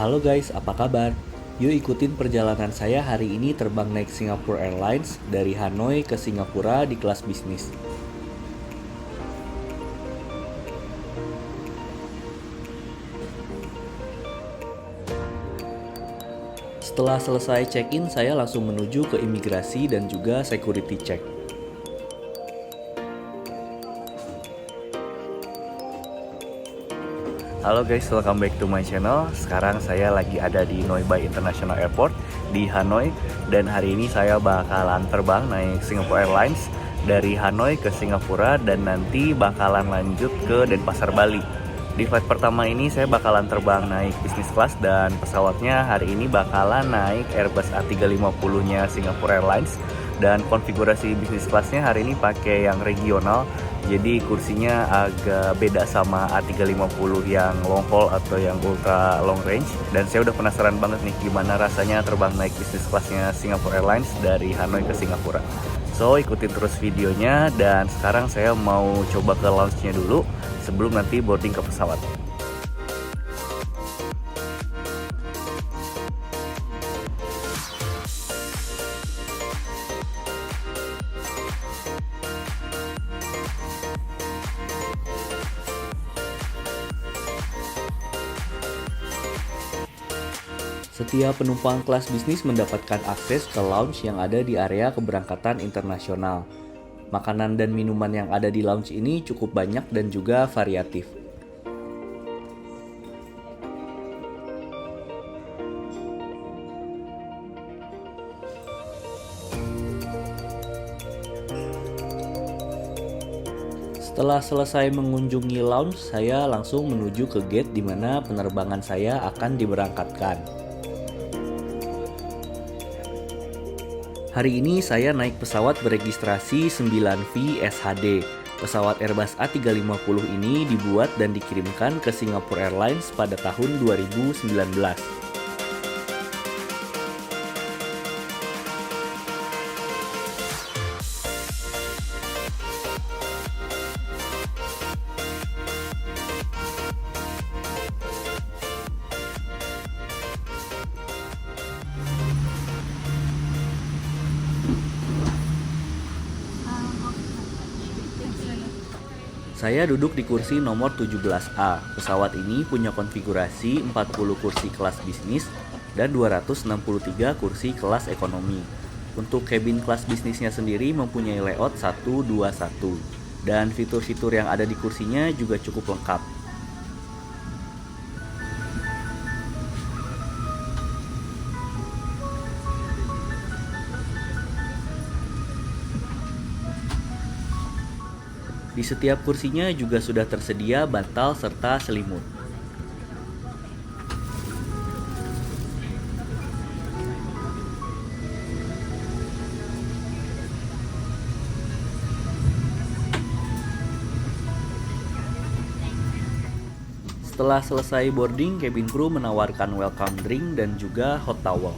Halo guys, apa kabar? Yuk ikutin perjalanan saya hari ini terbang naik Singapore Airlines dari Hanoi ke Singapura di kelas bisnis. Setelah selesai check-in, saya langsung menuju ke imigrasi dan juga security check. Halo guys, welcome back to my channel. Sekarang saya lagi ada di Noi Bai International Airport di Hanoi. Dan hari ini saya bakalan terbang naik Singapore Airlines dari Hanoi ke Singapura dan nanti bakalan lanjut ke Denpasar, Bali. Di flight pertama ini saya bakalan terbang naik business class dan pesawatnya hari ini bakalan naik Airbus A350-nya Singapore Airlines. Dan konfigurasi business classnya hari ini pakai yang regional. Jadi kursinya agak beda sama A350 yang long haul atau yang ultra long range. Dan saya udah penasaran banget nih gimana rasanya terbang naik business classnya Singapore Airlines dari Hanoi ke Singapura. So ikutin terus videonya dan sekarang saya mau coba ke lounge-nya dulu sebelum nanti boarding ke pesawat. Setiap penumpang kelas bisnis mendapatkan akses ke lounge yang ada di area keberangkatan internasional. Makanan dan minuman yang ada di lounge ini cukup banyak dan juga variatif. Setelah selesai mengunjungi lounge, saya langsung menuju ke gate di mana penerbangan saya akan diberangkatkan. Hari ini saya naik pesawat beregistrasi 9V SHD. Pesawat Airbus A350 ini dibuat dan dikirimkan ke Singapore Airlines pada tahun 2019. Saya duduk di kursi nomor 17A. Pesawat ini punya konfigurasi 40 kursi kelas bisnis dan 263 kursi kelas ekonomi. Untuk cabin kelas bisnisnya sendiri mempunyai layout 121 dan fitur-fitur yang ada di kursinya juga cukup lengkap. Di setiap kursinya juga sudah tersedia bantal serta selimut. Setelah selesai boarding, cabin crew menawarkan welcome drink dan juga hot towel.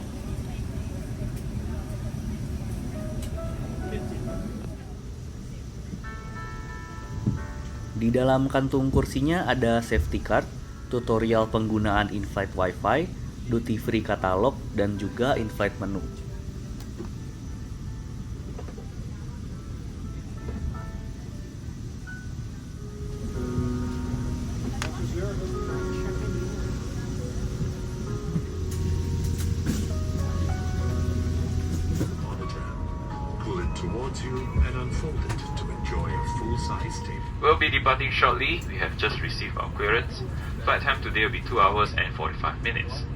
Di dalam kantung kursinya ada safety card, tutorial penggunaan in-flight Wi-Fi, duty free katalog, dan juga in-flight menu. Pull it towards you and unfold it to enjoy a full-size table. We'll be departing shortly. We have just received our clearance. Flight time today will be 2 hours and 45 minutes.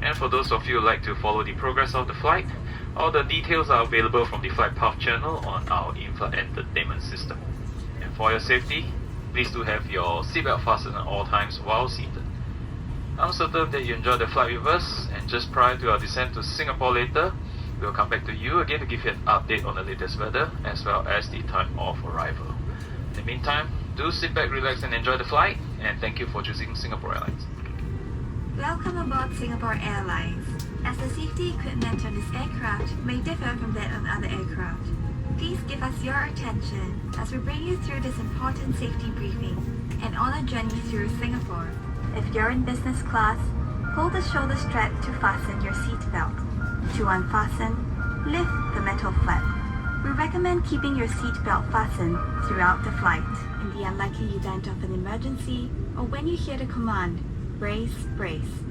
And for those of you who like to follow the progress of the flight, all the details are available from the Flight Path channel on our in-flight entertainment system. And for your safety, please do have your seatbelt fastened at all times while seated. I'm certain that you enjoyed the flight with us, and just prior to our descent to Singapore later, we'll come back to you again to give you an update on the latest weather as well as the time of arrival. In the meantime, do sit back, relax and enjoy the flight, and thank you for choosing Singapore Airlines. Welcome aboard Singapore Airlines. As the safety equipment on this aircraft may differ from that on other aircraft, please give us your attention as we bring you through this important safety briefing and on a journey through Singapore. If you're in business class, Hold the shoulder strap to fasten your seat belt. To unfasten, lift the metal flap. We recommend keeping your seat belt fastened throughout the flight. In the unlikely event of an emergency, or when you hear the command, brace, brace,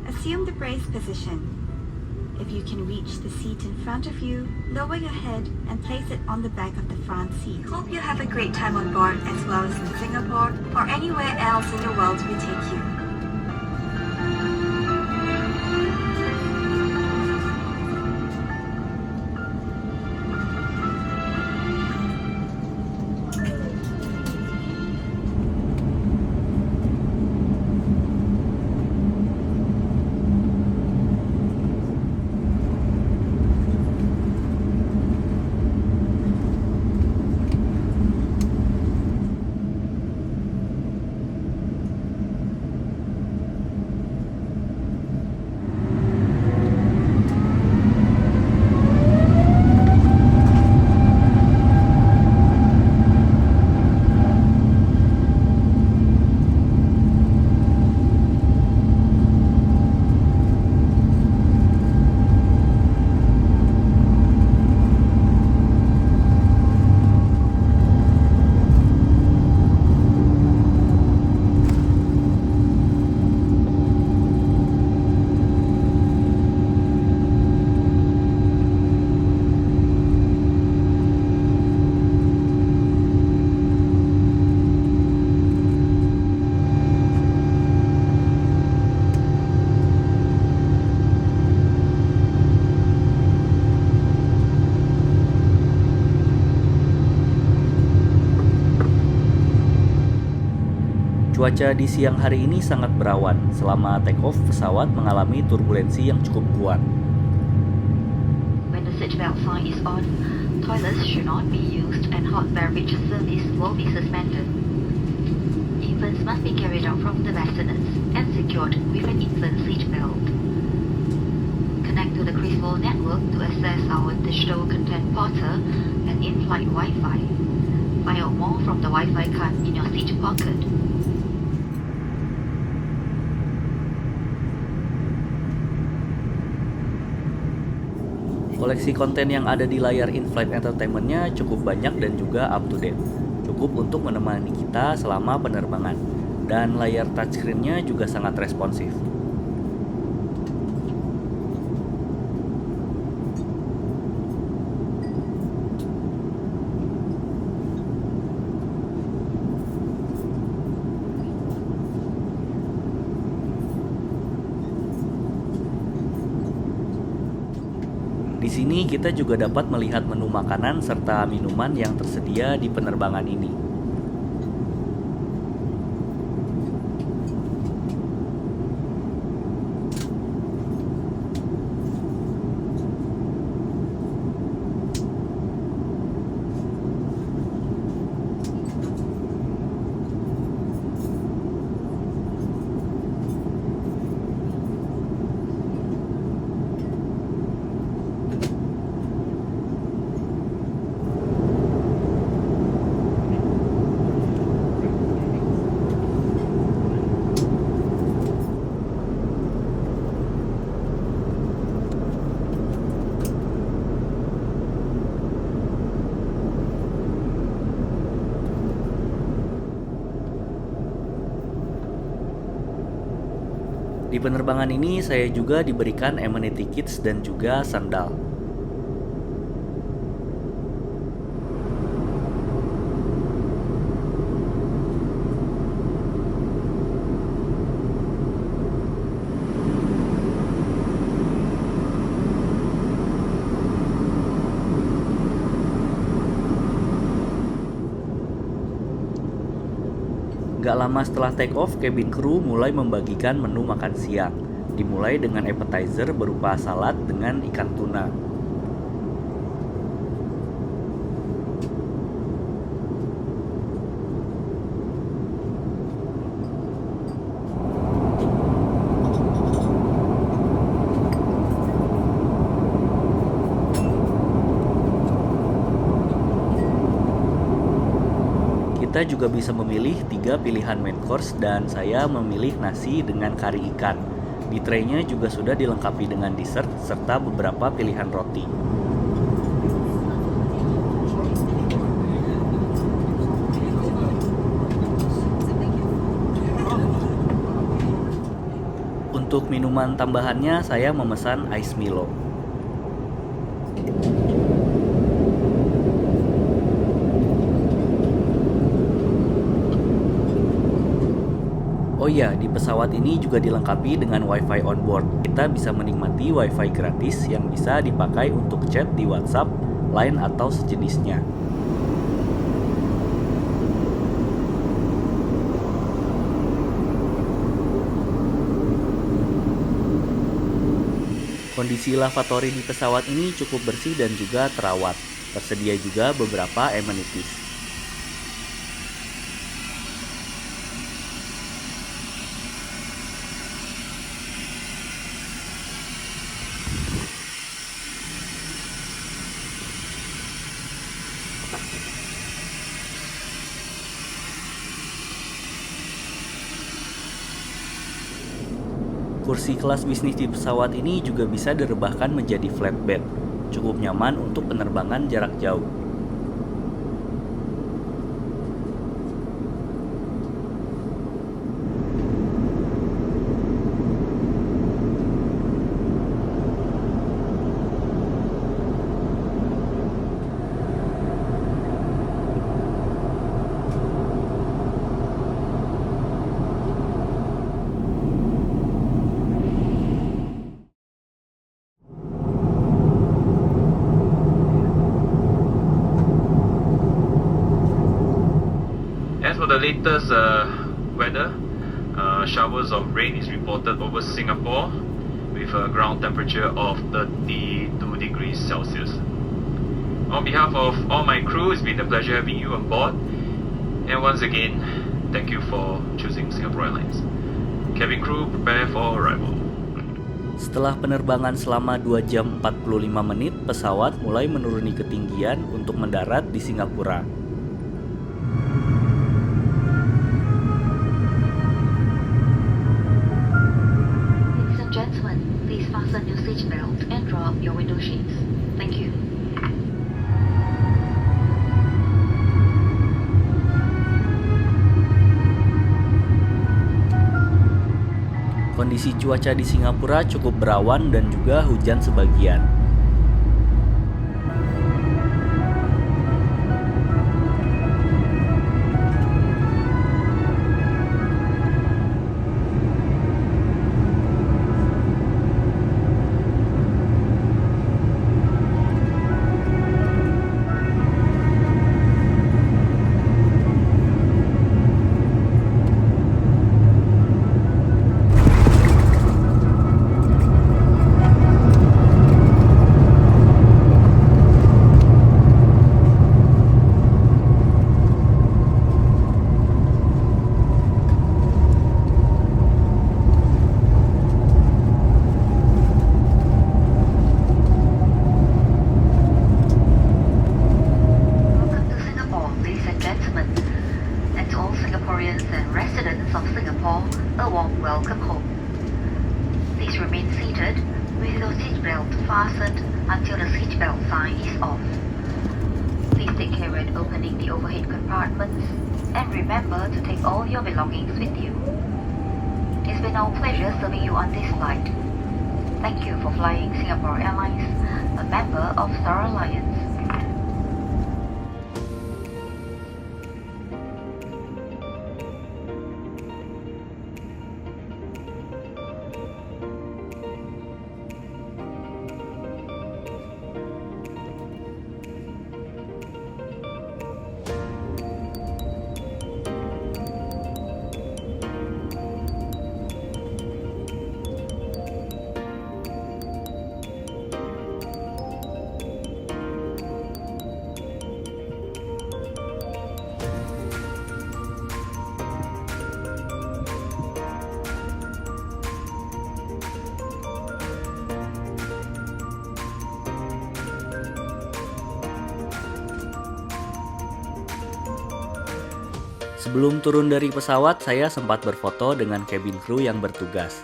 assume the brace position. If you can reach the seat in front of you, lower your head and place it on the back of the front seat. Hope you have a great time on board as well as in Singapore or anywhere else in the world we take you. Cuaca di siang hari ini sangat berawan. Selama take off, pesawat mengalami turbulensi yang cukup kuat. When the seatbelt sign is on, toilets should not be used and hot beverage service will be suspended. Infants must be carried out from the bassinets and secured with an infant seatbelt. Connect to the Criswell network to access our digital content portal and in-flight Wi-Fi. Find out more from the Wi-Fi card in your seat pocket. Koleksi konten yang ada di layar in-flight entertainment-nya cukup banyak dan juga up to date. Cukup untuk menemani kita selama penerbangan. Dan layar touchscreen-nya juga sangat responsif. Di sini kita juga dapat melihat menu makanan serta minuman yang tersedia di penerbangan ini. Di penerbangan ini saya juga diberikan amenity kits dan juga sandal. Gak lama setelah take off, cabin crew mulai membagikan menu makan siang. Dimulai dengan appetizer berupa salad dengan ikan tuna. Kita juga bisa memilih 3 pilihan main course dan saya memilih nasi dengan kari ikan. Di traynya juga sudah dilengkapi dengan dessert serta beberapa pilihan roti. Untuk minuman tambahannya saya memesan ice Milo. Oh iya, di pesawat ini juga dilengkapi dengan WiFi on board. Kita bisa menikmati WiFi gratis yang bisa dipakai untuk chat di WhatsApp, Line atau sejenisnya. Kondisi lavatory di pesawat ini cukup bersih dan juga terawat. Tersedia juga beberapa amenities. Kursi kelas bisnis di pesawat ini juga bisa direbahkan menjadi flat bed, cukup nyaman untuk penerbangan jarak jauh. As for the latest weather, showers of rain is reported over Singapore with a ground temperature of 32 degrees Celsius. On behalf of all my crew, it's been a pleasure having you on board. And once again, thank you for choosing Singapore Airlines. Cabin crew, prepare for arrival. Setelah penerbangan selama 2 jam 45 menit, pesawat mulai menuruni ketinggian untuk mendarat di Singapura. Ladies and gentlemen, please fasten your seatbelt and draw up your window shades. Thank you. Kondisi cuaca di Singapura cukup berawan dan juga hujan sebagian. Welcome to Singapore, ladies and gentlemen. And to all Singaporeans and residents of Singapore, a warm welcome home. Please remain seated with your seatbelt fastened until the seatbelt sign is off. Please take care when opening the overhead compartments and remember to take all your belongings with you. It's been our pleasure serving you on this flight. Thank you for flying Singapore Airlines, a member of Star Alliance. Sebelum turun dari pesawat, saya sempat berfoto dengan cabin crew yang bertugas.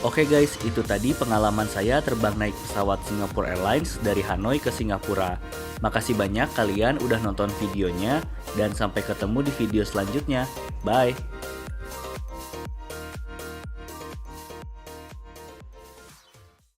Oke guys, itu tadi pengalaman saya terbang naik pesawat Singapore Airlines dari Hanoi ke Singapura. Makasih banyak kalian udah nonton videonya, dan sampai ketemu di video selanjutnya. Bye!